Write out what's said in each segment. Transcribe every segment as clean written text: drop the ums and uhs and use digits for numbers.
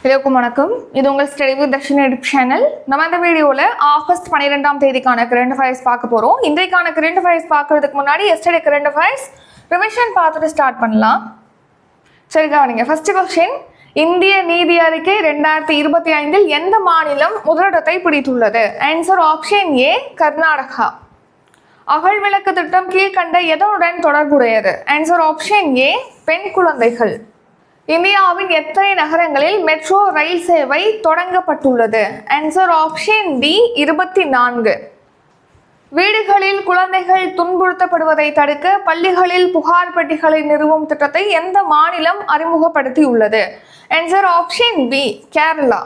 எல்லாருக்கும் வணக்கம். இது உங்கள் study with Dharshini YouTube channel. நம்ம இந்த வீடியோவில் ஆகஸ்ட் 12ஆம் தேதிக்கான கரண்ட் அஃபேர்ஸ் பார்க்க போகிறோம். இன்றைக்கான கரண்ட் அஃபேர்ஸ் பார்க்கறதுக்கு முன்னாடி எஸ்டர்டே கரண்ட் அஃபேர்ஸ் ரிவிஷன் பார்த்துட்டு ஸ்டார்ட் பண்ணலாம். சரி கவனிங்க. ஃபர்ஸ்ட் கொஸ்டின், இந்திய நிதி அறிக்கை 2025 எந்த மாநிலம் முதலிடத்தை பிடித்துள்ளது? ஆன்சர் ஆப்ஷன் ஏ கர்நாடகா. அகல் விளக்கு திட்டம் கீழ்கண்ட எதனுடன் தொடர்புடையது? ஆன்சர் ஆப்ஷன் ஏ பெண் குழந்தைகள். இந்தியாவின் எத்தனை நகரங்களில் மெட்ரோ ரயில் சேவை தொடங்கப்பட்டுள்ளது? Answer option D 24. வீடுகளில் குழந்தைகள் துன்புறுத்தப்படுவதை தடுக்க பள்ளிகளில் புகார் பெட்டிகளை நிறுவும் திட்டத்தை எந்த மாநிலம் அறிமுகப்படுத்தியுள்ளது? Answer option B Kerala.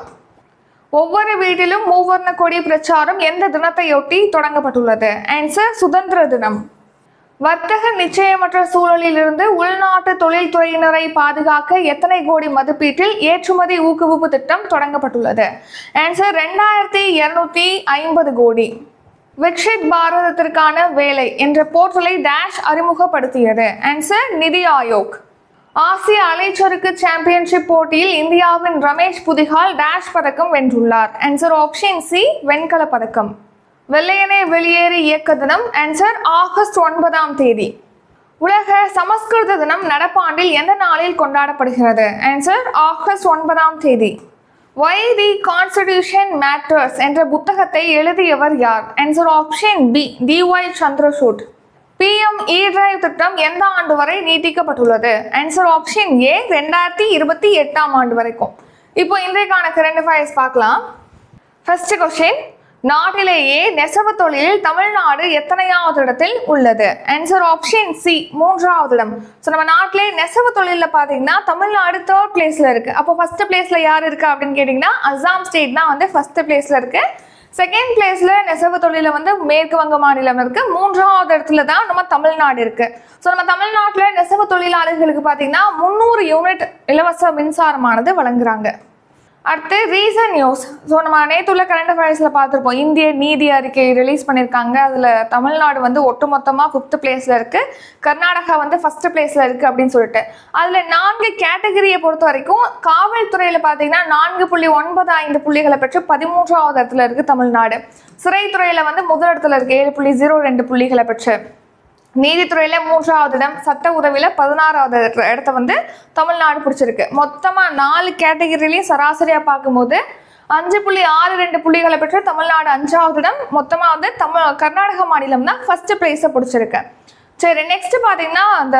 ஒவ்வொரு வீட்டிலும் மூவர்ண கொடி பிரச்சாரம் எந்த தினத்தையொட்டி தொடங்கப்பட்டுள்ளது? ஆன்சர் சுதந்திர தினம். வர்த்தக நிச்சயமற்ற சூழலில் இருந்து உள்நாட்டு தொழில்துறையினரை பாதுகாக்க எத்தனை கோடி மதிப்பீட்டில் ஏற்றுமதி ஊக்குவிப்பு திட்டம் தொடங்கப்பட்டுள்ளது? ஆன்சர் 2250 கோடி. விக்ஷித் பாரதத்திற்கான வேலை என்ற போர்ட்டலை டேஷ் அறிமுகப்படுத்தியது? ஆன்சர் நிதி ஆயோக். ஆசிய அலைச்சறுக்கு சாம்பியன்ஷிப் போட்டியில் இந்தியாவின் ரமேஷ் புதிகால் டேஷ் பதக்கம் வென்றுள்ளார்? ஆன்சர் ஆப்ஷன் சி வெண்கல பதக்கம். வெள்ளையனே வெளியேறு இயக்க தினம்? ஆன்சர் ஆகஸ்ட் 9ஆம் தேதி. உலக சமஸ்கிருத தினம் நடப்பாண்டில் எந்த நாளில் கொண்டாடப்படுகிறது? ஆன்சர் ஆகஸ்ட் 9ஆம் தேதி. Why the Constitution Matters என்ற புத்தகத்தை எழுதியவர் யார்? Answer option B dy Chandrachud. PM E-Drive திட்டம் எந்த ஆண்டு வரை நீட்டிக்கப்பட்டுள்ளது? ஆன்சர் ஆப்ஷன் ஏ 2028ஆம் ஆண்டு வரைக்கும். இப்போ இன்றைக்கான கரண்ட் அஃபேர்ஸ் பார்க்கலாம். ஃபர்ஸ்ட் கொஸ்டின், நாட்டிலேயே நெசவு தொழிலில் தமிழ்நாடு எத்தனையாவது இடத்தில் உள்ளது? ஆன்சர் ஆப்ஷன் சி 3வது இடம். ஸோ நம்ம நாட்டிலே நெசவு தொழிலில் பார்த்தீங்கன்னா தமிழ்நாடு 3rd பிளேஸ்ல இருக்கு. அப்போ ஃபர்ஸ்ட் பிளேஸ்ல யார் இருக்கா அப்படின்னு கேட்டிங்கன்னா அசாம் ஸ்டேட் தான் வந்து ஃபர்ஸ்ட் பிளேஸ்ல இருக்கு. செகண்ட் பிளேஸ்ல நெசவு தொழில வந்து மேற்கு வங்க மாநிலம் இருக்கு. 3வது இடத்துல தான் நம்ம தமிழ்நாடு இருக்கு. ஸோ நம்ம தமிழ்நாட்டில் நெசவு தொழிலாளர்களுக்கு பார்த்தீங்கன்னா 300 யூனிட் இலவச மின்சாரமானது வழங்குறாங்க. அடுத்து ரீசன் நியூஸ். ஸோ நம்ம நேற்றுள்ள கரண்ட் அஃபேர்ஸில் பார்த்துருப்போம். இந்திய நீதி அறிக்கை ரிலீஸ் பண்ணியிருக்காங்க. அதில் தமிழ்நாடு வந்து ஒட்டுமொத்தமாக 5th பிளேஸில் இருக்குது, கர்நாடகா வந்து ஃபர்ஸ்ட் பிளேஸில் இருக்குது அப்படின்னு சொல்லிட்டு. அதில் 4 கேட்டகரியை பொறுத்த வரைக்கும் காவல்துறையில் பார்த்தீங்கன்னா 4.95 புள்ளிகளை பெற்று 13வது இடத்துல இருக்குது தமிழ்நாடு. சிறைத்துறையில் வந்து முதலிடத்துல இருக்குது 7.02 புள்ளிகளை பெற்று. நீதித்துறையில 3வது இடம், சட்ட உதவியில 16வது இடத்த வந்து தமிழ்நாடு பிடிச்சிருக்கு. மொத்தமா 4 கேட்டகரியிலையும் சராசரியா பார்க்கும்போது 5.62 புள்ளிகளை பெற்று தமிழ்நாடு 5வது இடம். மொத்தமா வந்து கர்நாடக மாநிலம் தான் ஃபர்ஸ்ட் பிளேஸை பிடிச்சிருக்கு. சரி, நெக்ஸ்ட் பார்த்தீங்கன்னா அந்த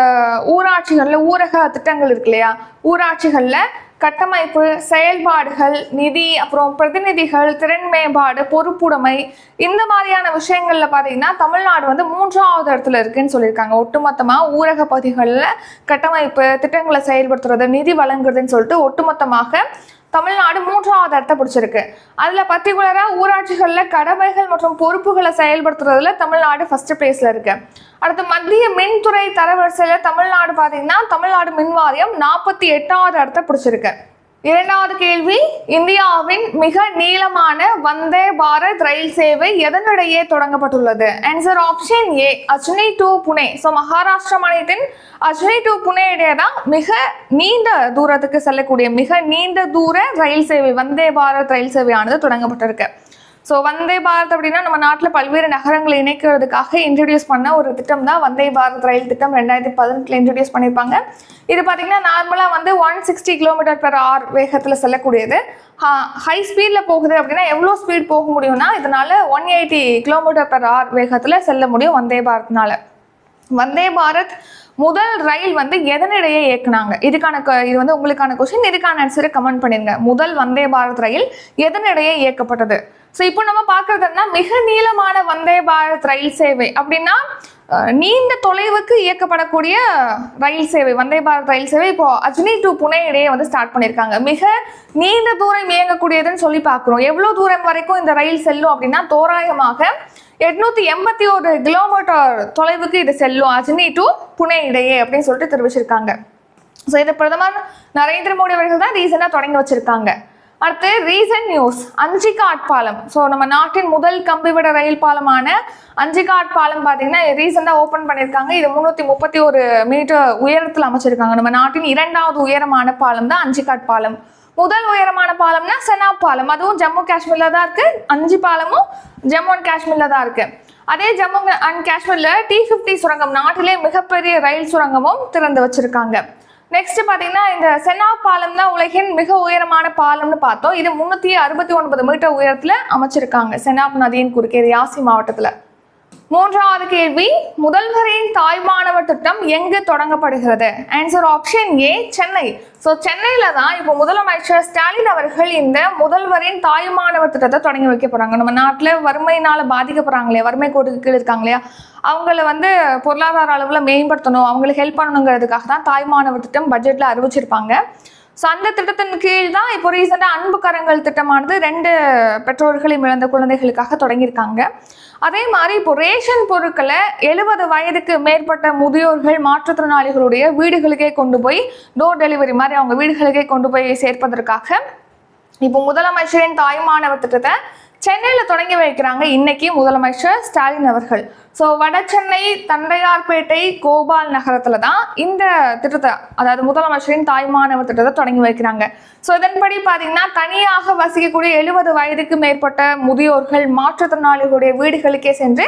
ஊராட்சிகள்ல ஊரக திட்டங்கள் இருக்கு இல்லையா, ஊராட்சிகள்ல கட்டமைப்பு, செயல்பாடுகள், நிதி, அப்புறம் பிரதிநிதிகள், திறன் மேம்பாடு, பொறுப்புடைமை, இந்த மாதிரியான விஷயங்கள்ல பார்த்தீங்கன்னா தமிழ்நாடு வந்து 3வது இடத்துல இருக்குன்னு சொல்லியிருக்காங்க. ஒட்டுமொத்தமாக ஊரக பகுதிகளில் கட்டமைப்பு திட்டங்களை செயல்படுத்துறது, நிதி வழங்குறதுன்னு சொல்லிட்டு ஒட்டுமொத்தமாக தமிழ்நாடு 3வது இடத்தை பிடிச்சிருக்கு. அதில் பர்டிகுலராக ஊராட்சிகளில் கடமைகள் மற்றும் பொறுப்புகளை செயல்படுத்துறதுல தமிழ்நாடு ஃபர்ஸ்ட் பிளேஸ்ல இருக்கு. அடுத்து மத்திய மின்துறை தரவரிசையில் தமிழ்நாடு பார்த்தீங்கன்னா தமிழ்நாடு மின் வாரியம் 48வது இடத்தை பிடிச்சிருக்கு. 2வது கேள்வி, இந்தியாவின் மிக நீளமான வந்தே பாரத் ரயில் சேவை எதனிடையே தொடங்கப்பட்டுள்ளது? Answer option A Ajni to Pune. So Maharashtra மாநிலத்தின் அஜ்னி டு புனே இடையே தான் மிக நீண்ட தூரத்துக்கு செல்லக்கூடிய மிக நீண்ட தூர ரயில் சேவை வந்தே பாரத் ரயில் சேவையானது தொடங்கப்பட்டிருக்கு. ஸோ வந்தே பாரத் அப்படின்னா நம்ம நாட்டில் பல்வேறு நகரங்களை இணைக்கிறதுக்காக இன்ட்ரடியூஸ் பண்ண ஒரு திட்டம் தான் வந்தே பாரத் ரயில் திட்டம். 2018 இன்ட்ரடியூஸ் பண்ணியிருப்பாங்க. இது பார்த்தீங்கன்னா நார்மலாக வந்து 160 km/h வேகத்தில் செல்லக்கூடியது. ஹை ஸ்பீடில் போகுது அப்படின்னா எவ்வளோ ஸ்பீட் போக முடியும்னா இதனால 180 km/h வேகத்தில் செல்ல முடியும் வந்தே பாரத்னால. வந்தே பாரத் முதல் ரயில் வந்து எதனிடையே இயக்குனாங்க? இது வந்து உங்களுக்கான கொஸ்டின். இதுக்கான ஆன்சரை கமெண்ட் பண்ணிருங்க. முதல் வந்தே பாரத் ரயில் எதனிடையே இயக்கப்பட்டது? ஸோ இப்போ நம்ம பார்க்கறதுனா மிக நீளமான வந்தே பாரத் ரயில் சேவை அப்படின்னா நீண்ட தொலைவுக்கு இயக்கப்படக்கூடிய ரயில் சேவை வந்தே பாரத் ரயில் சேவை இப்போ அஜ்னி டு புனே இடையே வந்து ஸ்டார்ட் பண்ணியிருக்காங்க. மிக நீண்ட தூரம் இயங்கக்கூடியதுன்னு சொல்லி பார்க்குறோம். எவ்வளோ தூரம் வரைக்கும் இந்த ரயில் செல்லும் அப்படின்னா தோராயமாக 881 கிலோமீட்டர் தொலைவுக்கு இது செல்லும் அஜ்னி டு புனே இடையே அப்படின்னு சொல்லிட்டு தெரிவிச்சிருக்காங்க. ஸோ இது பிரதமர் நரேந்திர மோடி அவர்கள் தான் ரீசெண்டாக தொடங்கி வச்சிருக்காங்க. அடுத்து ரீசன்ட் நியூஸ், அஞ்சிகாட் பாலம். ஸோ நம்ம நாட்டின் முதல் கம்பிவிட ரயில் பாலமான அஞ்சிகாட் பாலம் பார்த்தீங்கன்னா ரீசெண்டாக ஓப்பன் பண்ணியிருக்காங்க. இது 331 மீட்டர் உயரத்தில் அமைச்சிருக்காங்க. நம்ம நாட்டின் 2வது உயரமான பாலம் தான் அஞ்சிகாட் பாலம். முதல் உயரமான பாலம்னா செனாப் பாலம், அதுவும் ஜம்மு காஷ்மீர்ல தான் இருக்கு. 5 பாலமும் ஜம்மு அண்ட் காஷ்மீர்ல தான் இருக்கு. அதே ஜம்மு அண்ட் காஷ்மீர்ல T50 சுரங்கம், நாட்டிலே மிகப்பெரிய ரயில் சுரங்கமும் திறந்து வச்சிருக்காங்க. நெக்ஸ்ட் பாத்தீங்கன்னா இந்த செனாப் பாலம் தான் உலகின் மிக உயரமான பாலம்னு பார்த்தோம். இது 369 மீட்டர் உயரத்துல அமைச்சிருக்காங்க செனாப் நதியின் குறுக்கே, யாசி மாவட்டத்துல. 3வது கேள்வி, முதல்வரின் தாய்மானவர் திட்டம் எங்கு தொடங்கப்படுகிறது? Answer option A, Chennai. So சென்னையில தான் இப்போ முதலமைச்சர் ஸ்டாலின் அவர்கள் இந்த முதல்வரின் தாய்மானவர் திட்டத்தை தொடங்கி வைக்க போறாங்க. நம்ம நாட்டில் வறுமையினால பாதிக்கப்படுறாங்களே, வறுமை கோட்டுக்கு கீழே இருக்காங்க இல்லையா, அவங்கள வந்து பொருளாதார அளவில் மேம்படுத்தணும், அவங்களுக்கு ஹெல்ப் பண்ணணுங்கிறதுக்காக தான் தாய்மானவர் திட்டம் பட்ஜெட்ல அறிவிச்சிருப்பாங்க. ஸோ அந்த திட்டத்தின் கீழ் தான் இப்போ ரீசெண்டாக அன்பு கரங்கள் திட்டமானது 2 பெற்றோர்களையும் இழந்த குழந்தைகளுக்காக தொடங்கியிருக்காங்க. அதே மாதிரி இப்போ ரேஷன் பொருட்களை 70 வயதுக்கு மேற்பட்ட முதியோர்கள், மாற்றுத்திறனாளிகளுடைய வீடுகளுக்கே கொண்டு போய் டோர் டெலிவரி மாதிரி அவங்க வீடுகளுக்கே கொண்டு போய் சேர்ப்பதற்காக இப்போ முதலமைச்சரின் தாய்மானவர் திட்டத்தை சென்னையில் தொடங்கி வைக்கிறாங்க இன்னைக்கு முதலமைச்சர் ஸ்டாலின் அவர்கள். ஸோ வட சென்னை தண்டையார்பேட்டை கோபால் நகரத்துல தான் இந்த திட்டத்தை, அதாவது முதலமைச்சரின் தாய்மானவர் திட்டத்தை தொடங்கி வைக்கிறாங்க. ஸோ இதன்படி பார்த்தீங்கன்னா தனியாக வசிக்கக்கூடிய 70 வயதுக்கு மேற்பட்ட முதியோர்கள், மாற்றுத்திறனாளிகளுடைய வீடுகளுக்கே சென்று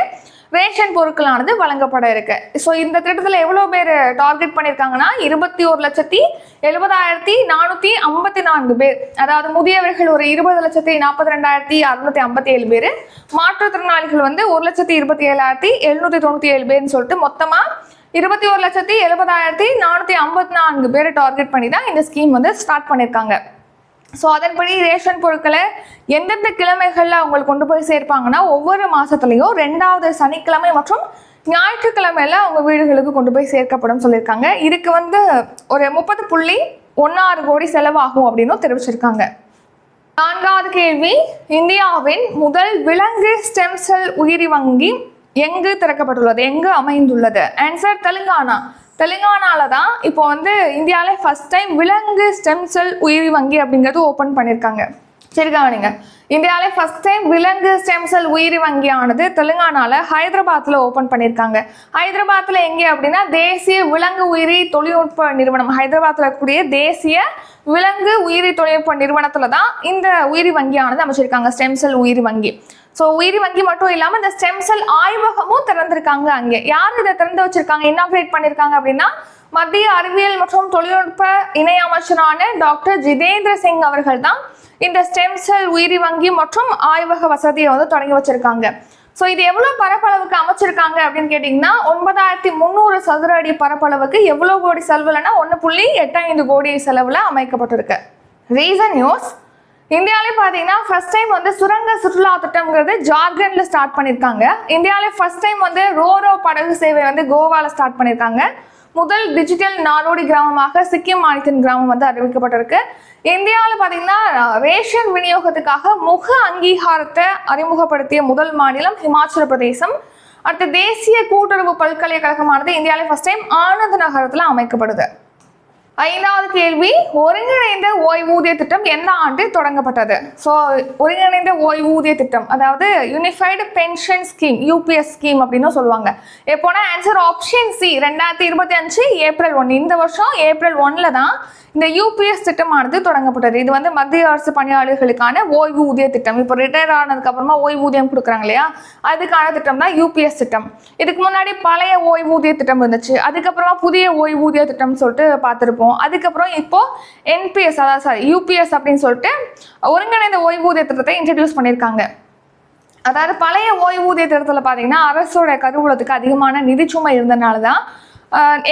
ரேஷன் பொருட்களானது வழங்கப்பட இருக்கு. ஸோ இந்த திட்டத்தில் எவ்வளோ பேர் டார்கெட் பண்ணியிருக்காங்கன்னா 21,70,454 பேர். அதாவது முதியவர்கள் ஒரு 20,42,657 பேர், மாற்றுத்திறனாளிகள் வந்து 1,27,797 பேர்னு சொல்லிட்டு மொத்தமா 21,70,454 பேரை டார்கெட் பண்ணி தான் இந்த ஸ்கீம் வந்து ஸ்டார்ட் பண்ணியிருக்காங்க. ஸோ அதன்படி ரேஷன் பொருட்களை எந்தெந்த கிழமைகளில் அவங்களுக்கு கொண்டு போய் சேர்ப்பாங்கன்னா ஒவ்வொரு மாதத்துலையும் 2வது சனிக்கிழமை மற்றும் ஞாயிற்றுக்கிழமையில அவங்க வீடுகளுக்கு கொண்டு போய் சேர்க்கப்படும் சொல்லியிருக்காங்க. இதுக்கு வந்து ஒரு 30.16 கோடி செலவாகும் அப்படின்னு தெரிவிச்சிருக்காங்க. 4வது கேள்வி, இந்தியாவின் முதல் விலங்கு ஸ்டெம் செல் உயிரி வங்கி எங்கு திறக்கப்பட்டுள்ளது, எங்கு அமைந்துள்ளது? ஆன்சர் தெலுங்கானா. தெலுங்கானால தான் இப்போ வந்து இந்தியாவிலே ஃபர்ஸ்ட் டைம் விலங்கு ஸ்டெம் செல் உயிரி வங்கி அப்படிங்கிறது ஓப்பன் பண்ணியிருக்காங்க. சரிக்காங்க, நீங்க இந்தியாவிலே ஃபர்ஸ்ட் டைம் விலங்கு ஸ்டெம் செல் உயிரி வங்கியானது தெலுங்கானால ஹைதராபாத்ல ஓப்பன் பண்ணியிருக்காங்க. ஹைதராபாத்ல எங்கே அப்படின்னா தேசிய விலங்கு உயிரி தொழில்நுட்ப நிறுவனம், ஹைதராபாத்ல இருக்கக்கூடிய தேசிய விலங்கு உயிரி தொழில்நுட்ப நிறுவனத்துல தான் இந்த உயிரி வங்கியானது அமைச்சிருக்காங்க, ஸ்டெம் செல் உயிரி வங்கி. ஸோ உயிரி வங்கி மட்டும் இல்லாமல் இந்த ஸ்டெம் செல் ஆய்வகமும் திறந்திருக்காங்க. அங்கே யார் இதை திறந்து வச்சிருக்காங்க, இனாகிரேட் பண்ணியிருக்காங்க அப்படின்னா மத்திய அறிவியல் மற்றும் தொழில்நுட்ப இணை அமைச்சரான டாக்டர் ஜிதேந்திர சிங் அவர்கள் தான் இந்த ஸ்டெம் செல் உயிரி வங்கி மற்றும் ஆய்வக வசதியை வந்து தொடங்கி வச்சிருக்காங்க. ஸோ இது எவ்வளோ பரப்பளவுக்கு அமைச்சிருக்காங்க அப்படின்னு கேட்டிங்கன்னா 9,300 சதுர அடி பரப்பளவுக்கு எவ்வளோ கோடி செலவுலன்னா 1.85 கோடி செலவில் அமைக்கப்பட்டிருக்கு. ரீசன் நியூஸ், இந்தியாவிலே பார்த்தீங்கன்னா ஃபர்ஸ்ட் டைம் வந்து சுரங்க சுற்றுலா திட்டம்ங்கிறது ஜார்க்கண்ட்ல ஸ்டார்ட் பண்ணியிருக்காங்க. இந்தியாவிலே ஃபர்ஸ்ட் டைம் வந்து ரோரோ படகு சேவை வந்து கோவாவில் ஸ்டார்ட் பண்ணியிருக்காங்க. முதல் டிஜிட்டல் நாடோடி கிராமமாக சிக்கிம் மாநிலத்தின் கிராமம் வந்து அறிவிக்கப்பட்டிருக்கு. இந்தியாவில் பார்த்தீங்கன்னா ரேஷன் விநியோகத்துக்காக முக அங்கீகாரத்தை அறிமுகப்படுத்திய முதல் மாநிலம் ஹிமாச்சல பிரதேசம். அடுத்த தேசிய கூட்டுறவு பல்கலைக்கழகமானது இந்தியாவிலே ஃபர்ஸ்ட் டைம் ஆனந்த் நகரத்தில் அமைக்கப்படுது. 5வது கேள்வி, ஒருங்கிணைந்த ஓய்வூதிய திட்டம் எந்த ஆண்டு தொடங்கப்பட்டது? ஸோ ஒருங்கிணைந்த ஓய்வூதிய திட்டம் அதாவது unified pension scheme, UPS scheme அப்படின்னு சொல்லுவாங்க. எப்போனா ஆன்சர் ஆப்ஷன் சி, 2025 ஏப்ரல் 1. இந்த வருஷம் ஏப்ரல் 1ல தான் இந்த யூபிஎஸ் திட்டமானது தொடங்கப்பட்டது. இது வந்து மத்திய அரசு பணியாளர்களுக்கான ஓய்வூதிய திட்டம். இப்போ ரிட்டையர் ஆனதுக்கு அப்புறமா ஓய்வூதியம் கொடுக்குறாங்க இல்லையா, அதுக்கான திட்டம் தான் யூபிஎஸ் திட்டம். இதுக்கு முன்னாடி பழைய ஓய்வூதிய திட்டம் இருந்துச்சு, அதுக்கப்புறமா புதிய ஓய்வூதிய திட்டம்னு சொல்லிட்டு பார்த்துருப்போம். அதுக்கப்புறம் இப்போ என்பிஎஸ், அதாவது யூபிஎஸ் அப்படின்னு சொல்லிட்டு ஒருங்கிணைந்த ஓய்வூதிய திட்டத்தை இன்ட்ரடியூஸ் பண்ணியிருக்காங்க. அதாவது பழைய ஓய்வூதிய திட்டத்தில் பார்த்தீங்கன்னா அரசோட கருவூலத்துக்கு அதிகமான நிதிச்சுமை இருந்தனால தான்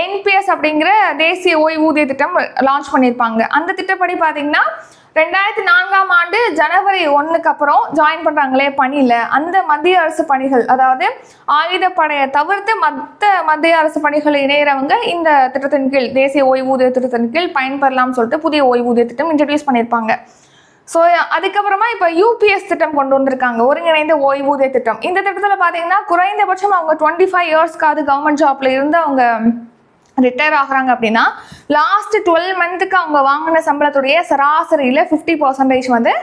என்பிஎஸ் அப்படிங்கிற தேசிய ஓய்வூதிய திட்டம் லான்ச் பண்ணியிருப்பாங்க. அந்த திட்டப்படி பார்த்தீங்கன்னா 2004ஆம் ஆண்டு ஜனவரி 1க்கு அப்புறம் ஜாயின் பண்ணுறாங்களே பணியில், அந்த மத்திய அரசு பணிகள் அதாவது ஆயுதப்படையை தவிர்த்து மற்ற மத்திய அரசு பணிகள் இணையறவங்க இந்த திட்டத்தின் கீழ், தேசிய ஓய்வூதிய திட்டத்தின் கீழ் பயன்பெறலாம்னு சொல்லிட்டு புதிய ஓய்வூதிய திட்டம் இன்ட்ரடியூஸ் பண்ணியிருப்பாங்க. ஸோ அதுக்கப்புறமா இப்போ யூபிஎஸ் திட்டம் கொண்டு வந்திருக்காங்க, ஒருங்கிணைந்த ஓய்வூதிய திட்டம். இந்த திட்டத்தில் பார்த்தீங்கன்னா குறைந்தபட்சம் அவங்க 25 இயர்ஸ்க்காவது கவர்மெண்ட் ஜாப்ல இருந்து அவங்க ரிட்டையர் ஆகுறாங்க அப்படின்னா லாஸ்ட் 12 மந்த்துக்கு அவங்க வாங்கின சம்பளத்துடைய சராசரியில் 50% வந்து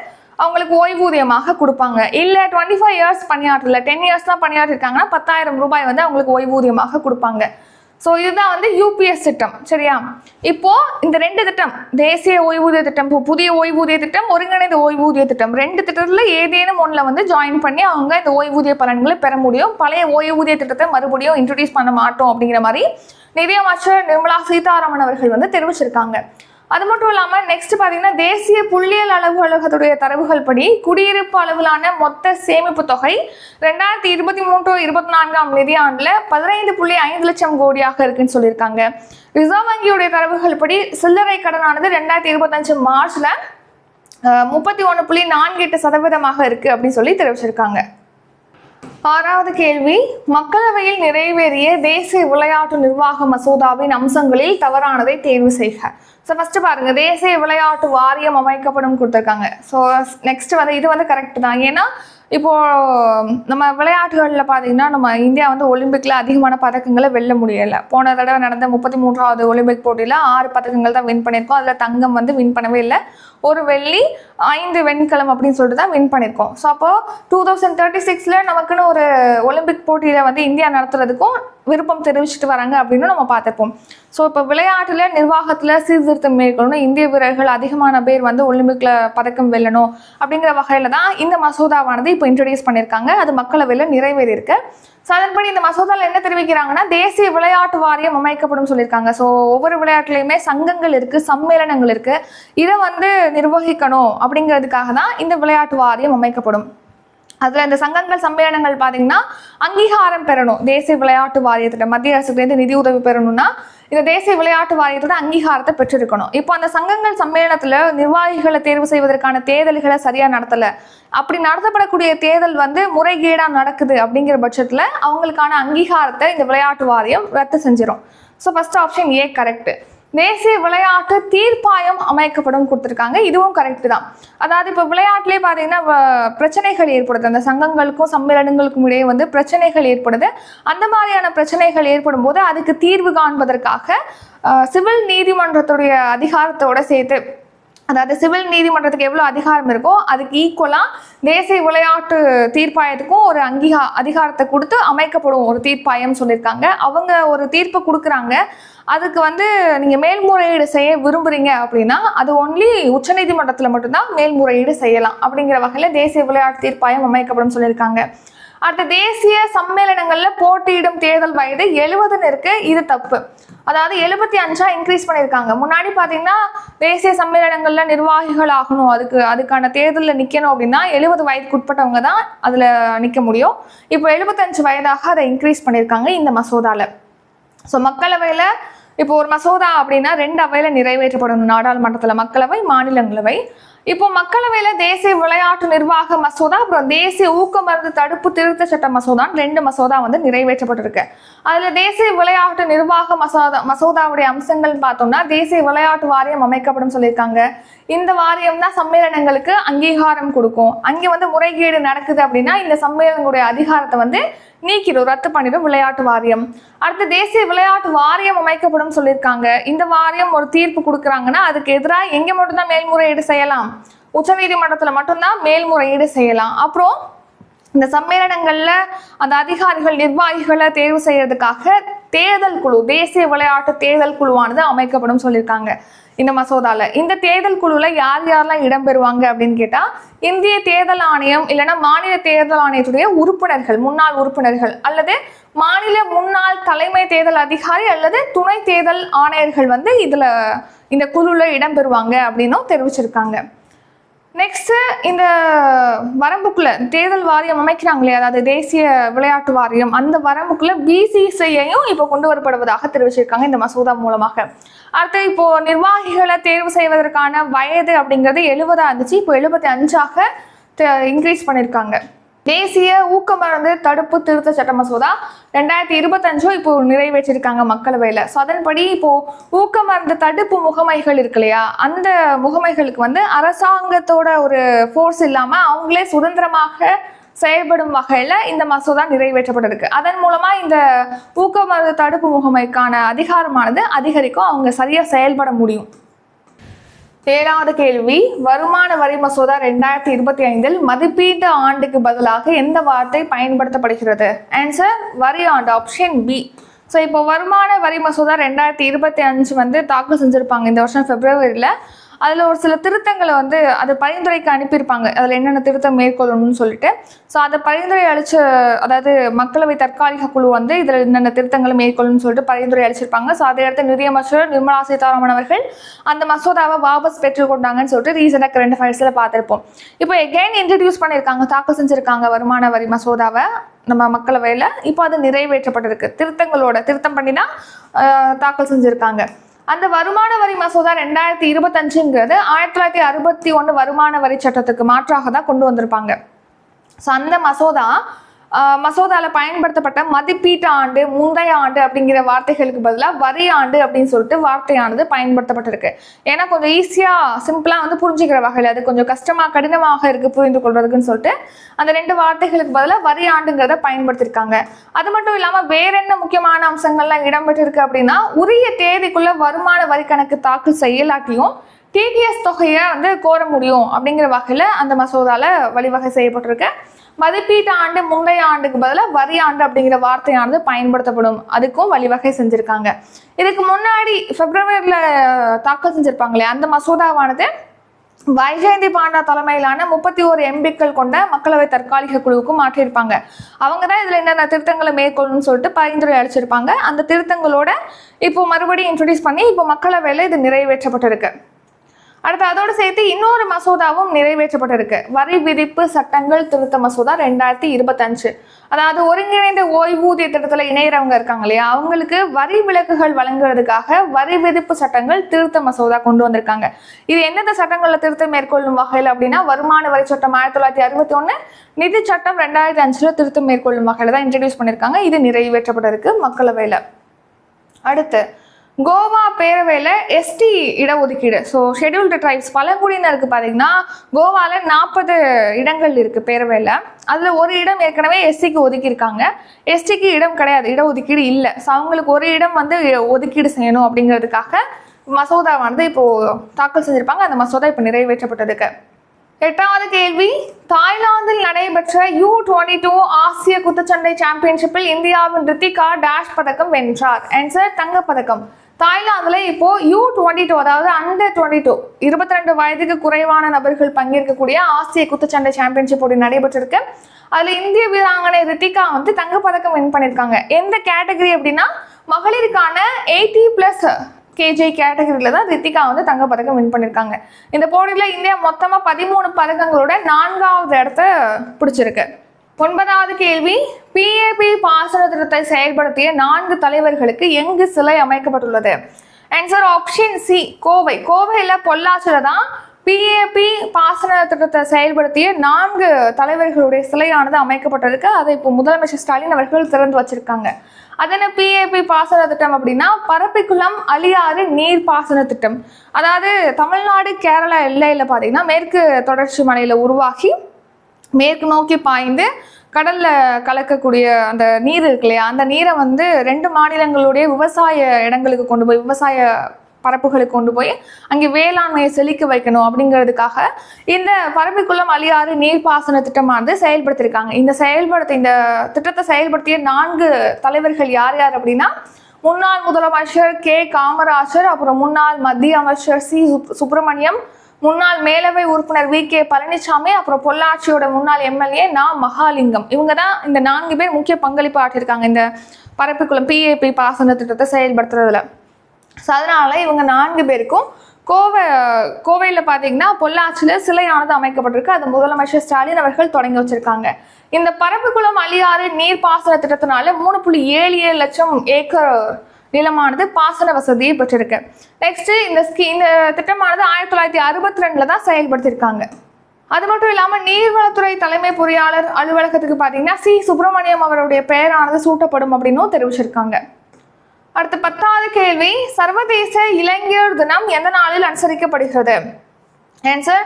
அவங்களுக்கு ஓய்வூதியமாக கொடுப்பாங்க. இல்லை 25 இயர்ஸ் பணியாற்றல, 10 இயர்ஸ் தான் பணியாற்றிருக்காங்கன்னா 10,000 ரூபாய் வந்து அவங்களுக்கு ஓய்வூதியமாக கொடுப்பாங்க. ஸோ இதுதான் வந்து யூபிஎஸ் திட்டம். சரியா? இப்போ இந்த 2 திட்டம், தேசிய ஓய்வூதிய திட்டம், புதிய ஓய்வூதிய திட்டம், ஒருங்கிணைந்த ஓய்வூதிய திட்டம், 2 திட்டத்தில் ஏதேனும் ஒன்றில் வந்து ஜாயின் பண்ணி அவங்க இந்த ஓய்வூதிய பலன்களை பெற முடியும். பழைய ஓய்வூதிய திட்டத்தை மறுபடியும் இன்ட்ரடியூஸ் பண்ண மாட்டோம் அப்படிங்கிற மாதிரி நிதியமைச்சர் நிர்மலா சீதாராமன் அவர்கள் வந்து தெரிவிச்சிருக்காங்க. அது மட்டும் இல்லாமல் நெக்ஸ்ட் பார்த்தீங்கன்னா, தேசிய புள்ளியியல் அலுவலகத்துடைய தரவுகள் படி குடியிருப்பு அளவிலான மொத்த சேமிப்பு தொகை 2023-24 நிதியாண்டில் 15.5 லட்சம் கோடியாக இருக்குன்னு சொல்லியிருக்காங்க. ரிசர்வ் வங்கியுடைய தரவுகள் படி சில்லறை கடனானது 2025 மார்ச்ல 31.48% இருக்கு அப்படின்னு சொல்லி தெரிவிச்சிருக்காங்க. 6வது கேள்வி, மக்களவையில் நிறைவேறிய தேசிய விளையாட்டு நிர்வாக மசோதாவின் அம்சங்களில் தவறானதை தேர்வு செய்க. ஸோ ஃபர்ஸ்ட் பாருங்க, தேசிய விளையாட்டு வாரியம் அமைக்கப்படும் கொடுத்துருக்காங்க. ஸோ நெக்ஸ்ட் வந்து இது வந்து கரெக்ட் தான். ஏன்னா இப்போ நம்ம விளையாட்டுகளில் பார்த்தீங்கன்னா, நம்ம இந்தியா வந்து ஒலிம்பிக்ல அதிகமான பதக்கங்களை வெல்ல முடியலை. போன தடவை நடந்த 33வது ஒலிம்பிக் போட்டியில் 6 பதக்கங்கள் தான் வின் பண்ணியிருக்கோம். அதில் தங்கம் வந்து வின் பண்ணவே இல்லை. 1 வெள்ளி 5 வெண்கலம் அப்படின்னு சொல்லிட்டு தான் வின் பண்ணியிருக்கோம். ஸோ அப்போ 2036 நமக்குன்னு ஒரு ஒலிம்பிக் போட்டியில் வந்து இந்தியா நடத்துறதுக்கும் விருப்பம் தெரிவிச்சுட்டு வராங்க அப்படின்னு நம்ம பார்த்துப்போம். ஸோ இப்போ விளையாட்டுல நிர்வாகத்தில் சீர்திருத்தம் மேற்கொள்ளணும், இந்திய வீரர்கள் அதிகமான பேர் வந்து ஒலிம்பிக்ல பதக்கம் வெல்லணும் அப்படிங்கிற வகையில் தான் இந்த மசோதாவானது இப்போ இன்ட்ரடியூஸ் பண்ணியிருக்காங்க. அது மக்களவையில் நிறைவேறி இருக்கு. ஸோ அதன்படி இந்த மசோதாவில் என்ன தெரிவிக்கிறாங்கன்னா, தேசிய விளையாட்டு வாரியம் அமைக்கப்படும் சொல்லியிருக்காங்க. ஸோ ஒவ்வொரு விளையாட்டுலையுமே சங்கங்கள் இருக்கு, சம்மேளனங்கள் இருக்கு. இதை வந்து நிர்வகிக்கணும் அப்படிங்கிறதுக்காக தான் இந்த விளையாட்டு வாரியம் அமைக்கப்படும். அதில் இந்த சங்கங்கள் சம்மேளனங்கள் பார்த்தீங்கன்னா அங்கீகாரம் பெறணும். தேசிய விளையாட்டு வாரியத்திட்ட மத்திய அரசுலேருந்து நிதி உதவி பெறணும்னா இந்த தேசிய விளையாட்டு வாரியத்தோட அங்கீகாரத்தை பெற்றிருக்கணும். இப்போ அந்த சங்கங்கள் சம்மேளனத்தில் நிர்வாகிகளை தேர்வு செய்வதற்கான தேர்தல்களை சரியாக நடத்தலை, அப்படி நடத்தப்படக்கூடிய தேர்தல் வந்து முறைகேடாக நடக்குது அப்படிங்கிற பட்சத்தில் அவங்களுக்கான அங்கீகாரத்தை இந்த விளையாட்டு வாரியம் ரத்து செஞ்சிடும். So first option A correct. தேசிய விளையாட்டு தீர்ப்பாயம் அமைக்கப்படும் கொடுத்துருக்காங்க. இதுவும் கரெக்ட் தான். அதாவது இப்போ விளையாட்டுலேயே பார்த்தீங்கன்னா பிரச்சனைகள் ஏற்படுது, அந்த சங்கங்களுக்கும் சம்மேளனங்களுக்கும் இடையே வந்து பிரச்சனைகள் ஏற்படுது. அந்த மாதிரியான பிரச்சனைகள் ஏற்படும் போது அதுக்கு தீர்வு காண்பதற்காக சிவில் நீதிமன்றத்துடைய அதிகாரத்தோட சேர்த்து, அதாவது சிவில் நீதிமன்றத்துக்கு எவ்வளோ அதிகாரம் இருக்கோ அதுக்கு ஈக்குவலாக தேசிய விளையாட்டு தீர்ப்பாயத்துக்கும் ஒரு அதிகாரத்தை கொடுத்து அமைக்கப்படும் ஒரு தீர்ப்பாயம் சொல்லியிருக்காங்க. அவங்க ஒரு தீர்ப்பை கொடுக்குறாங்க. அதுக்கு வந்து நீங்கள் மேல்முறையீடு செய்ய விரும்புகிறீங்க அப்படின்னா அது ஒன்லி உச்சநீதிமன்றத்தில் மட்டும்தான் மேல்முறையீடு செய்யலாம். அப்படிங்கிற வகையில் தேசிய விளையாட்டு தீர்ப்பாயம் அமைக்கப்படும் சொல்லியிருக்காங்க. அடுத்த தேசிய சம்மேளனங்களில் போட்டியிடும் தேர்தல் வயது 70 இருக்கு. இது தப்பு. அதாவது 75 இன்க்ரீஸ் பண்ணியிருக்காங்க. முன்னாடி பார்த்தீங்கன்னா தேசிய சம்மேளனங்களில் நிர்வாகிகள் ஆகணும், அதுக்கான தேர்தலில் நிற்கணும் அப்படின்னா 70 வயதுக்கு உட்பட்டவங்க தான் அதில் நிற்க முடியும். இப்போ 75 வயதாக அதை இன்க்ரீஸ் பண்ணியிருக்காங்க இந்த மசோதாவில். ஸோ மக்களவையில் இப்போ ஒரு மசோதா அப்படின்னா 2 அவையில் நிறைவேற்றப்படணும், நாடாளுமன்றத்தில் மக்களவை, மாநிலங்களவை. இப்போ மக்களவையில் தேசிய விளையாட்டு நிர்வாக மசோதா, அப்புறம் தேசிய ஊக்க மருந்து தடுப்பு திருத்த சட்ட மசோதான் 2 மசோதா வந்து நிறைவேற்றப்பட்டிருக்கு. அதில் தேசிய விளையாட்டு நிர்வாக மசோதாவுடைய அம்சங்கள் பார்த்தோம்னா, தேசிய விளையாட்டு வாரியம் அமைக்கப்படும் சொல்லியிருக்காங்க. இந்த வாரியம் தான் சம்மேளனங்களுக்கு அங்கீகாரம் கொடுக்கும். அங்கே வந்து முறைகேடு நடக்குது அப்படின்னா இந்த சம்மேளனங்களுடைய அதிகாரத்தை வந்து நீக்கிடும், ரத்து பண்ணிடும் விளையாட்டு வாரியம். அடுத்து தேசிய விளையாட்டு வாரியம் அமைக்கப்படும் சொல்லியிருக்காங்க. இந்த வாரியம் ஒரு தீர்ப்பு கொடுக்குறாங்கன்னா அதுக்கு எதிராக எங்கே மட்டும்தான் மேல்முறையீடு செய்யலாம், உச்சநீதிமன்றத்தில் மட்டும்தான் மேல்முறையீடு செய்யலாம். அப்புறம் இந்த சம்மேளனங்களில் அந்த அதிகாரிகள் நிர்வாகிகளை தேர்வு செய்யறதுக்காக தேர்தல் குழு, தேசிய விளையாட்டு தேர்தல் குழுவானது அமைக்கப்படும் சொல்லியிருக்காங்க இந்த மசோதால. இந்த தேர்தல் குழுல யாரெல்லாம் இடம்பெறுவாங்க அப்படின்னு கேட்டா, இந்திய தேர்தல் ஆணையம் இல்லைன்னா மாநில தேர்தல் ஆணையத்துடைய உறுப்பினர்கள், முன்னாள் உறுப்பினர்கள், அல்லது மாநில முன்னாள் தலைமை தேர்தல் அதிகாரி அல்லது துணை தேர்தல் ஆணையர்கள் வந்து இந்த குழுல இடம்பெறுவாங்க அப்படின்னும் தெரிவிச்சிருக்காங்க. நெக்ஸ்ட், இந்த வரம்புக்குள்ள தேர்தல் வாரியம் அமைக்கிறாங்களே, அதாவது தேசிய விளையாட்டு வாரியம், அந்த வரம்புக்குள்ள பிசிசிஐயும் இப்போ கொண்டு வரப்படுவதாக தெரிவிச்சிருக்காங்க இந்த மசோதா மூலமாக. அடுத்து இப்போ நிர்வாகிகளை தேர்வு செய்வதற்கான வயது அப்படிங்கிறது 70 இருந்துச்சு, இப்போ 75 இன்க்ரீஸ் பண்ணியிருக்காங்க. தேசிய ஊக்க மருந்து தடுப்பு திருத்த சட்ட மசோதா 2025 இப்போ நிறைவேற்றிருக்காங்க மக்களவையில். ஸோ அதன்படி இப்போ ஊக்க மருந்து தடுப்பு முகமைகள் இருக்கு இல்லையா, அந்த முகமைகளுக்கு வந்து அரசாங்கத்தோட ஒரு ஃபோர்ஸ் இல்லாமல் அவங்களே சுதந்திரமாக செயல்படும் வகையில் இந்த மசோதா நிறைவேற்றப்பட்டிருக்கு. அதன் மூலமாக இந்த ஊக்க மருந்து தடுப்பு முகமைக்கான அதிகாரமானது அதிகரிக்கும், அவங்க சரியாக செயல்பட முடியும். 7வது கேள்வி, வருமான வரி மசோதா 2025 மதிப்பீட்டு ஆண்டுக்கு பதிலாக எந்த வார்த்தை பயன்படுத்தப்படுகிறது? ஆன்சர் வரி ஆண்டு, ஆப்ஷன் பி. ஸோ இப்போ வருமான வரி மசோதா 2025 வந்து தாக்கல் செஞ்சுருப்பாங்க இந்த வருஷம் Februaryல. அதில் ஒரு சில திருத்தங்களை வந்து அது பரிந்துரைக்கு அனுப்பியிருப்பாங்க, அதில் என்னென்ன திருத்தம் மேற்கொள்ளணும்னு சொல்லிட்டு. ஸோ அதை பரிந்துரை அளிச்ச, அதாவது மக்களவை தற்காலிக குழு வந்து இதில் என்னென்ன திருத்தங்களை மேற்கொள்ளணும்னு சொல்லிட்டு பரிந்துரை அளிச்சிருப்பாங்க. ஸோ அதை அடுத்து நிதியமைச்சர் நிர்மலா சீதாராமன் அவர்கள் அந்த மசோதாவை வாபஸ் பெற்றுக்கொண்டாங்கன்னு சொல்லிட்டு ரீசெண்டாக கரண்ட் அஃபேர்ஸில் பார்த்துருப்போம். இப்போ எகைன் இன்ட்ரடியூஸ் பண்ணியிருக்காங்க, தாக்கல் செஞ்சுருக்காங்க வருமான வரி மசோதாவை நம்ம மக்களவையில். இப்போ அது நிறைவேற்றப்பட்டிருக்கு, திருத்தம் பண்ணி தான் தாக்கல் செஞ்சுருக்காங்க. அந்த வருமான வரி மசோதா 2025ங்கிறது 1961 வருமான வரி சட்டத்துக்கு மாற்றாக தான் கொண்டு வந்திருப்பாங்க. ஸோ அந்த மசோதாவில் பயன்படுத்தப்பட்ட மதிப்பீட்டு ஆண்டு, முந்தைய ஆண்டு அப்படிங்கிற வார்த்தைகளுக்கு பதிலாக வரி ஆண்டு அப்படின்னு சொல்லிட்டு வார்த்தையானது பயன்படுத்தப்பட்டிருக்கு. ஏன்னா கொஞ்சம் ஈஸியாக சிம்பிளாக வந்து புரிஞ்சுக்கிற வகையில், அது கொஞ்சம் கடினமாக இருக்குது புரிந்து கொள்வதுக்குன்னு சொல்லிட்டு அந்த 2 வார்த்தைகளுக்கு பதிலாக வரி ஆண்டுங்கிறத பயன்படுத்தியிருக்காங்க. அது மட்டும் இல்லாமல் வேற என்ன முக்கியமான அம்சங்கள்லாம் இடம்பெற்றிருக்கு அப்படின்னா, உரிய தேதிக்குள்ள வருமான வரி கணக்கு தாக்கல் செய்யலாட்டியும் டிடிஎஸ் தொகையை வந்து கோர முடியும் அப்படிங்கிற வகையில் அந்த மசோதாவில் வழிவகை செய்யப்பட்டிருக்கு. மதிப்பீட்டு ஆண்டு, முந்தைய ஆண்டுக்கு பதிலாக வரி ஆண்டு அப்படிங்கிற வார்த்தையானது பயன்படுத்தப்படும், அதுக்கும் வழிவகை செஞ்சுருக்காங்க. இதுக்கு முன்னாடி Februaryல தாக்கல் செஞ்சுருப்பாங்களே அந்த மசோதாவானது வைஜெயந்தி பாண்டா தலைமையிலான 31 எம்பிக்கள் கொண்ட மக்களவை தற்காலிக குழுவுக்கும் மாற்றியிருப்பாங்க. அவங்க தான் இதில் என்னென்ன திருத்தங்களை மேற்கொள்ளணும்னு சொல்லிட்டு பரிந்துரை அளிச்சிருப்பாங்க. அந்த திருத்தங்களோட இப்போ மறுபடியும் இன்ட்ரடியூஸ் பண்ணி இப்போ மக்களவையில் இது நிறைவேற்றப்பட்டிருக்கு. அடுத்து அதோடு சேர்த்து இன்னொரு மசோதாவும் நிறைவேற்றப்பட்டிருக்கு, வரி விதிப்பு சட்டங்கள் திருத்த மசோதா 2025. அதாவது ஒருங்கிணைந்த ஓய்வூதிய திட்டத்தில் இணையறவங்க இருக்காங்க இல்லையா, அவங்களுக்கு வரி விலக்குகள் வழங்குறதுக்காக வரி விதிப்பு சட்டங்கள் திருத்த மசோதா கொண்டு வந்திருக்காங்க. இது எந்தெந்த சட்டங்கள்ல திருத்தம் மேற்கொள்ளும் வகையில் அப்படின்னா, வருமான வரி சட்டம் 1961, நிதி சட்டம் 2005 திருத்தம் மேற்கொள்ளும் வகையில் தான் இன்ட்ரடியூஸ் பண்ணியிருக்காங்க. இது நிறைவேற்றப்பட்டிருக்கு மக்களவையில். அடுத்து கோவா பேரவையில் எஸ்டி இடஒதுக்கீடு, ஸோ ஷெட்யூல்டு ட்ரைப்ஸ் பழங்குடியினருக்கு பார்த்தீங்கன்னா கோவாவில் 40 இடங்கள் இருக்குது பேரவையில். அதில் ஒரு இடம் ஏற்கனவே எஸ்சிக்கு ஒதுக்கியிருக்காங்க, எஸ்டிக்கு இடம் கிடையாது, இடஒதுக்கீடு இல்லை. ஸோ அவங்களுக்கு ஒரு இடம் வந்து ஒதுக்கீடு செய்யணும் அப்படிங்கிறதுக்காக மசோதா வந்து இப்போது தாக்கல் செஞ்சுருப்பாங்க. அந்த மசோதா இப்போ நிறைவேற்றப்பட்டதுக்கு. 8வது கேள்வி, தாய்லாந்தில் நடைபெற்ற U22 ஆசிய குத்துச்சண்டை சாம்பியன்ஷிப்பில் இந்தியாவின் ரித்திகா டேஷ் பதக்கம் வென்றார். ஆன்சர் தங்கப்பதக்கம். தாய்லாந்துல இப்போ U22, அதாவது அண்டர் 22 22 வயதுக்கு குறைவான நபர்கள் பங்கேற்கக்கூடிய ஆசிய குத்துச்சண்டை சாம்பியன்ஷிப் போட்டி நடைபெற்றிருக்கு. அதுல இந்திய வீராங்கனை ரித்திகா வந்து தங்கப்பதக்கம் வின் பண்ணியிருக்காங்க. எந்த கேட்டகரி அப்படின்னா மகளிருக்கான 80+ kg கேட்டகரியில தான் ரித்திகா வந்து தங்கப்பதக்கம் வின் பண்ணியிருக்காங்க. இந்த போட்டியில இந்தியா மொத்தமா 13 பதக்கங்களோட 4வது இடத்தை பிடிச்சிருக்கு. 9வது கேள்வி, PAP பாசன திட்டத்தை செயல்படுத்திய 4 தலைவர்களுக்கு எங்கு சிலை அமைக்கப்பட்டுள்ளது? Answer option C, Kovai. கோவையில் பொள்ளாச்சியில தான் PAP பாசன திட்டத்தை செயல்படுத்திய 4 தலைவர்களுடைய சிலையானது அமைக்கப்பட்டிருக்கு. அதை இப்போ முதலமைச்சர் ஸ்டாலின் அவர்கள் திறந்து வச்சிருக்காங்க. அதன PAP பாசன திட்டம் அப்படின்னா பரப்பிக்குளம் அழியாறு நீர் பாசன திட்டம். அதாவது தமிழ்நாடு கேரளா எல்லையில் பார்த்தீங்கன்னா மேற்கு தொடர்ச்சி மலையில் உருவாகி மேற்கு நோக்கி பாய்ந்து கடல்ல கலக்கக்கூடிய அந்த நீர் இருக்கு இல்லையா, அந்த நீரை வந்து 2 மாநிலங்களுடைய விவசாய இடங்களுக்கு கொண்டு போய், விவசாய பரப்புகளுக்கு கொண்டு போய் அங்கே வேளாண்மையை செழிக்க வைக்கணும் அப்படிங்கிறதுக்காக இந்த பரப்பிக்குளம் அழியாறு நீர்ப்பாசன திட்டமானது செயல்படுத்தியிருக்காங்க. இந்த திட்டத்தை செயல்படுத்திய 4 தலைவர்கள் யார் யார் அப்படின்னா, முன்னாள் முதலமைச்சர் K. காமராஜர், அப்புறம் முன்னாள் மத்திய அமைச்சர் C. சுப்பிரமணியம், முன்னாள் மேலவை உறுப்பினர் V.K. பழனிசாமி, அப்புறம் பொள்ளாச்சியோட முன்னாள் MLA நா. மகாலிங்கம். இவங்க தான் இந்த 4 பேர் முக்கிய பங்களிப்பு ஆற்றிருக்காங்க இந்த பரப்பிக்குளம் PAP பாசன திட்டத்தை செயல்படுத்துறதுல. ஸோ அதனால இவங்க 4 பேருக்கும் கோவையில் பார்த்தீங்கன்னா பொள்ளாச்சியில் சிலையானது அமைக்கப்பட்டிருக்கு. அது முதலமைச்சர் ஸ்டாலின் அவர்கள் தொடங்கி வச்சிருக்காங்க. இந்த பரப்பிக்குளம் அழியாறு நீர்ப்பாசன திட்டத்தினால 3.77 லட்சம் ஏக்கர் நிலமானது பாசன வசதியை பெற்றிருக்கு. நெக்ஸ்ட் இந்த திட்டமானது 1962 தான் செயல்படுத்தியிருக்காங்க. அது மட்டும் இல்லாமல் நீர்வளத்துறை தலைமை பொறியாளர் அலுவலகத்துக்கு பார்த்தீங்கன்னா C. சுப்பிரமணியம் அவருடைய பெயரானது சூட்டப்படும் அப்படின்னும் தெரிவிச்சிருக்காங்க. அடுத்து 10வது கேள்வி, சர்வதேச இளைஞர் தினம் எந்த நாளில் அனுசரிக்கப்படுகிறது? ஆன்சர்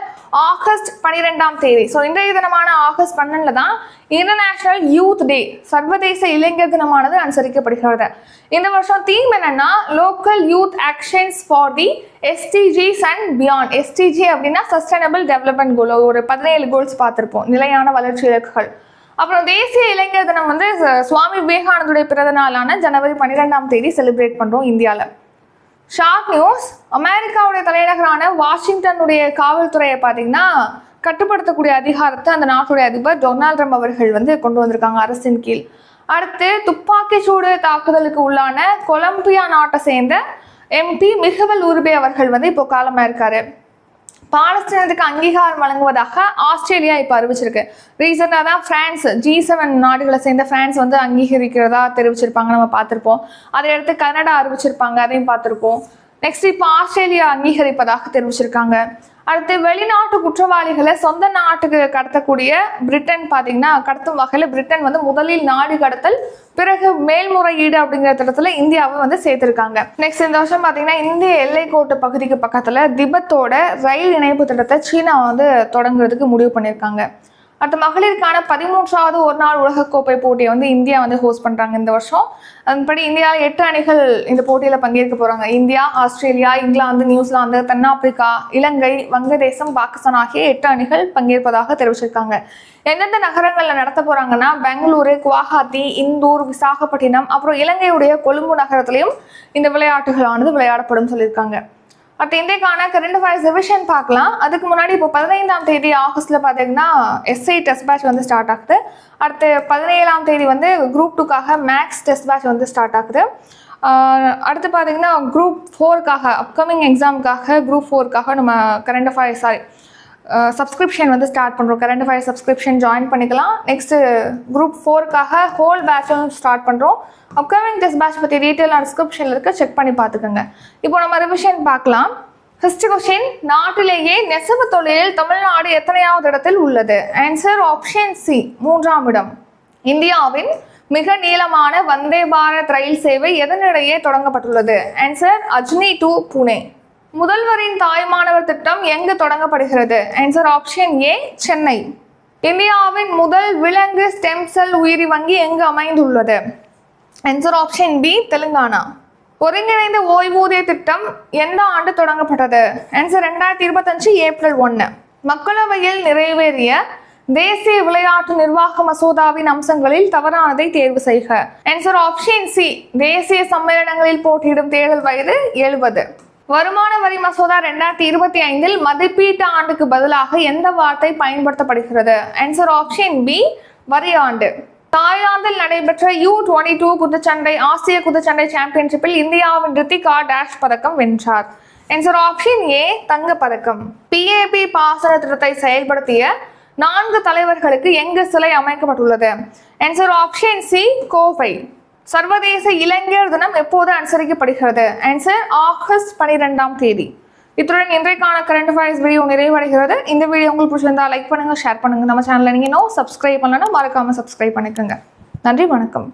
ஆகஸ்ட் 12ஆம் தேதி. ஸோ இன்றைய தினமான ஆகஸ்ட் 12 தான் இன்டர்நேஷனல் யூத் டே, சர்வதேச இளைஞர் தினமானது அனுசரிக்கப்படுகிறது. இந்த வருஷம் தீம் என்னன்னா, local youth actions for the SDGs and beyond. SDG அப்படின்னா சஸ்டைனபிள் டெவலப்மெண்ட் கோல், ஒரு 17 கோல்ஸ் பார்த்துருப்போம், நிலையான வளர்ச்சி இலக்குகள். அப்புறம் தேசிய இளைஞர் தினம் வந்து சுவாமி விவேகானந்தருடைய பிறந்த நாளான ஜனவரி 12ஆம் தேதி செலிப்ரேட் பண்றோம் இந்தியாவில். ஷார்ட் நியூஸ், அமெரிக்காவுடைய தலைநகரான வாஷிங்டனுடைய காவல்துறையை பார்த்தீங்கன்னா கட்டுப்படுத்தக்கூடிய அதிகாரத்தை அந்த நாட்டுடைய அதிபர் டொனால்ட் ட்ரம்ப் அவர்கள் வந்து கொண்டு வந்திருக்காங்க அரசின் கீழ். அடுத்து துப்பாக்கி சூடு தாக்குதலுக்கு உள்ளான கொலம்பியா நாட்டை சேர்ந்த MP மிகவல் உருபே அவர்கள் வந்து இப்போ காலமா இருக்காரு. பாலஸ்தீனத்துக்கு அங்கீகாரம் வழங்குவதாக ஆஸ்திரேலியா இப்போ அறிவிச்சிருக்கு. ரீசெண்டாக தான் பிரான்ஸ் G7 நாடுகளை சேர்ந்த பிரான்ஸ் வந்து அங்கீகரிக்கிறதா தெரிவிச்சிருப்பாங்க, நம்ம பார்த்துருப்போம். அதை அடுத்து கனடா அறிவிச்சிருப்பாங்க, அதையும் பார்த்துருப்போம். நெக்ஸ்ட் இப்போ ஆஸ்திரேலியா அங்கீகரிப்பதாக தெரிவிச்சிருக்காங்க. அடுத்து வெளிநாட்டு குற்றவாளிகளை சொந்த நாட்டுக்கு கடத்தக்கூடிய பிரிட்டன் பார்த்தீங்கன்னா கடத்தும் வகையில் பிரிட்டன் வந்து முதலில் நாடு கடத்தல் பிறகு மேல்முறையீடு அப்படிங்கிற திட்டத்தில் இந்தியாவை வந்து சேர்த்திருக்காங்க. நெக்ஸ்ட் இந்த வருஷம் பார்த்தீங்கன்னா இந்திய எல்லைக்கோட்டு பகுதிக்கு பக்கத்தில் திபெத்தோட ரயில் இணைப்பு திட்டத்தை சீனா வந்து தொடங்குறதுக்கு முடிவு பண்ணியிருக்காங்க. அடுத்த மகளிருக்கான 13வது ஒருநாள் உலகக்கோப்பை போட்டியை வந்து இந்தியா வந்து ஹோஸ்ட் பண்ணுறாங்க இந்த வருஷம். அதன்படி இந்தியாவில் 8 அணிகள் இந்த போட்டியில் பங்கேற்க போகிறாங்க. இந்தியா, ஆஸ்திரேலியா, இங்கிலாந்து, நியூசிலாந்து, தென்னாப்பிரிக்கா, இலங்கை, வங்கதேசம், பாகிஸ்தான் ஆகிய 8 அணிகள் பங்கேற்பதாக தெரிவிச்சிருக்காங்க. எந்தெந்த நகரங்களில் நடத்த போகிறாங்கன்னா பெங்களூரு, குவாஹாத்தி, இந்தூர், விசாகப்பட்டினம், அப்புறம் இலங்கையுடைய கொழும்பு நகரத்திலையும் இந்த விளையாட்டுகளானது விளையாடப்படும் சொல்லியிருக்காங்க. அடுத்து இந்தியாக்கான கரண்ட் அஃபேர்ஸ் ரிவிஷன் பார்க்கலாம். அதுக்கு முன்னாடி இப்போ 15ஆம் தேதி ஆகஸ்ட்ல பார்த்தீங்கன்னா SI டெஸ்ட் பேட்ச் வந்து ஸ்டார்ட் ஆகுது. அடுத்து 17ஆம் தேதி வந்து குரூப் 2க்காக மேக்ஸ் டெஸ்ட் பேட்ச் வந்து ஸ்டார்ட் ஆகுது. அடுத்து பார்த்தீங்கன்னா குரூப் 4க்காக அப்கமிங் எக்ஸாமுக்காக குரூப் 4க்காக நம்ம கரண்ட் அஃபேர்ஸ் சப்ஸ்கிரிப்ஷன் வந்து ஸ்டார்ட் பண்ணுறோம். கரண்ட் அஃபேர்ஸ் சப்ஸ்கிரிப்ஷன் ஜாயின் பண்ணிக்கலாம். நெக்ஸ்ட்டு குரூப் 4க்காக ஹோல் பேட்சும் ஸ்டார்ட் பண்ணுறோம். அப்கமிங் டெஸ்ட் பேட்ச் பற்றி டீட்டெயிலாக டிஸ்கிரிப்ஷனில் இருக்க செக் பண்ணி பார்த்துக்கோங்க. இப்போ நம்ம ரிவிஷன் பார்க்கலாம். ஃபர்ஸ்ட் கொஸ்டின், நாட்டிலேயே நெசவு தொழிலில் தமிழ்நாடு எத்தனையாவது இடத்தில் உள்ளது? ஆன்சர் ஆப்ஷன் சி, 3ஆம் இடம். இந்தியாவின் மிக நீளமான வந்தே பாரத் ரயில் சேவை எதனிடையே தொடங்கப்பட்டுள்ளது? Answer Ajni to Pune. முதல்வரின் தாய்மானவர் திட்டம் எங்கு தொடங்கப்படுகிறது? Answer option A, Chennai. இந்தியாவின் முதல் விலங்கு ஸ்டெம் செல் உயிரி வங்கி எங்கு அமைந்துள்ளது? Answer option B, Telangana. ஒருங்கிணைந்த ஓய்வூதிய திட்டம் எந்த ஆண்டு தொடங்கப்பட்டது? Answer 2025 April 1. மக்களவையில் நிறைவேறிய தேசிய விளையாட்டு நிர்வாக மசோதாவின் அம்சங்களில் தவறானதை தேர்வு செய்க. ஆன்சர் ஆப்ஷன் சி, தேசிய சம்மேளனங்களில் போட்டியிடும் தேர்தல் வயது 70. வருமான வரி மசோதா 2025 மதிப்பீட்டு ஆண்டுக்கு பதிலாக எந்த வார்த்தை பயன்படுத்தப்படுகிறது? ஆன்சர் ஆப்ஷன் பி, வரி ஆண்டு. தாய்லாந்தில் நடைபெற்ற U22 குத்துச்சண்டை ஆசிய குத்துச்சண்டை சாம்பியன்ஷிப்பில் இந்தியாவின் ரித்திகா டேஷ் பதக்கம் வென்றார். ஆன்சர் ஆப்ஷன் ஏ, தங்க பதக்கம். PAP பாசன திட்டத்தை செயல்படுத்திய 4 தலைவர்களுக்கு எங்கு சிலை அமைக்கப்பட்டுள்ளது? Answer option C, Kovai. சர்வதேச இளைஞர் தினம் எப்போது அனுசரிக்கப்படுகிறது? ஆன்சர் ஆகஸ்ட் 12ஆம் தேதி. இத்துடன் இன்றைக்கான கரண்ட் அஃபேர்ஸ் வீடியோ நிறைவடைகிறது. இந்த வீடியோ உங்களுக்கு பிடிச்சிருந்தா லைக் பண்ணுங்க, ஷேர் பண்ணுங்க. நம்ம சேனலை நீங்க இன்னும் சப்ஸ்கிரைப் பண்ணலன்னா மறக்காம சப்ஸ்கிரைப் பண்ணிக்கோங்க. நன்றி, வணக்கம்.